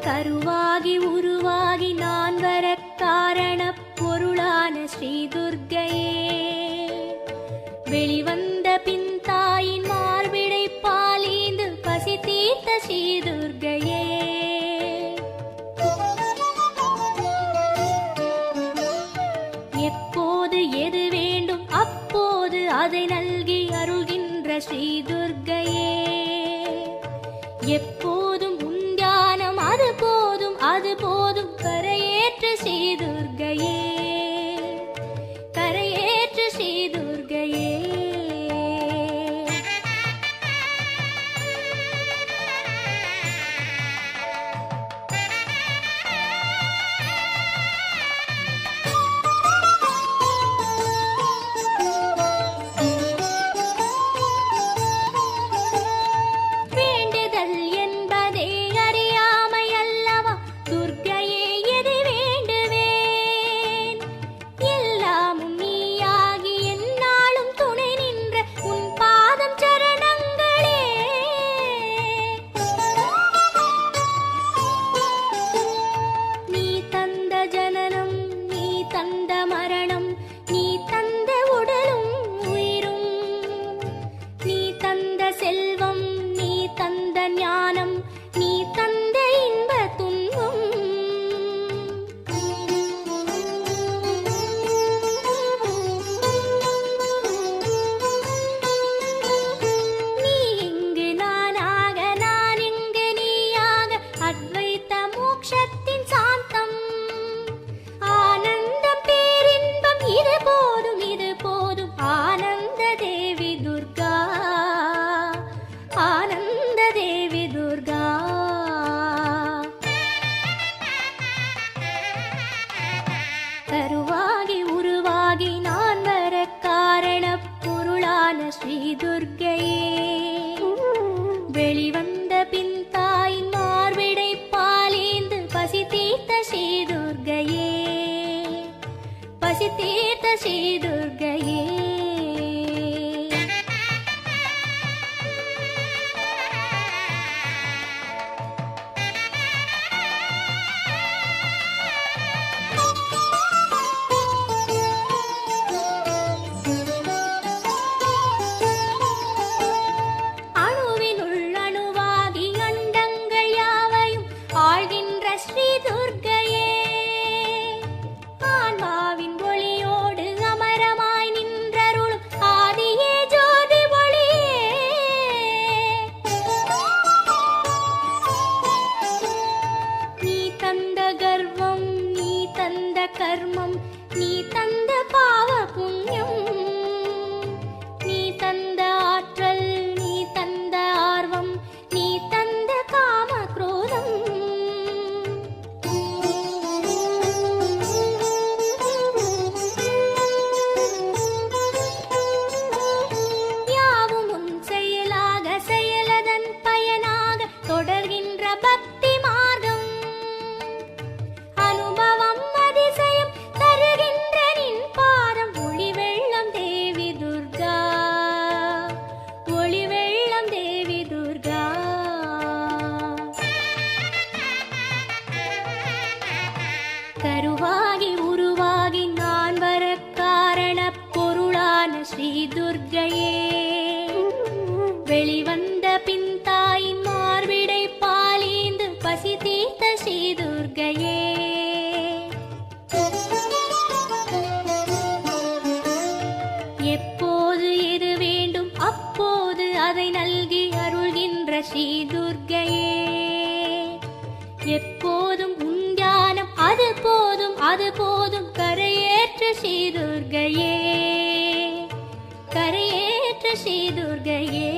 கருவாகி உருவாகி நான் வர காரண பொருளான ஸ்ரீ துர்க்கையே, வெளிவந்த பின் தாயின் மார்பிடை பாலீந்து பசி தீர்த்த ஸ்ரீ துர்க்கையே, எப்போது எது வேண்டும் அப்போது அதை நல்கி அருள்கின்ற ஸ்ரீ துர்க்கையே, எப்போதும் உண்டானம் அது போதும் அது போதும் கரையேற்ற ஸ்ரீ துர்க்கையே, கரையேற்ற ஸ்ரீ துர்க்கையே. கருவாகி உருவாகி நான் வர காரண பொருளான ஸ்ரீ துர்க்கையே, வெளிவந்த பின் தாயின் மார்பிடை பாலீந்து பசி தீர்த்த ஸ்ரீ துர்க்கையே, பசி தீர்த்த ஸ்ரீ துர்க்கையே. ஸ்ரீ துர்க்கையே, ஆன்மாவின் ஒளியோடு அமரமாய் நின்றருளும் ஆதியே ஜோதி ஒளியே, நீ தந்த கர்வம் நீ தந்த கர்மம் நீ தந்த பாவ புண்ணியம், நீ தந்த ஆற்றல் நீ தந்த ஆர்வம் நீ தந்த காம குரோதம், தொடர்கின்ற பக்தி மார்க்கம் அனுபவம் அதிசயம் தருகின்ற நின் பாதம், ஒளி வெள்ளம் தேவி துர்கா, ஒளி வெள்ளம் தேவி துர்கா. கருவாகி உருவாகி நான் வர காரண பொருளான ஸ்ரீ துர்க்கையே, வெளிவந்த பின் தாயின் மார்பிடை பாலீந்து பசி தீர்த்த ஸ்ரீ துர்க்கையே, எப்போது எது வேண்டும் அப்போது அதை நல்கி அருள்கின்ற ஸ்ரீ துர்க்கையே, எப்போதும் உண்டானம் அது போதும் அது போதும் கரையேற்ற ஸ்ரீ துர்க்கையே, கரையேற்ற ஸ்ரீ துர்க்கையே.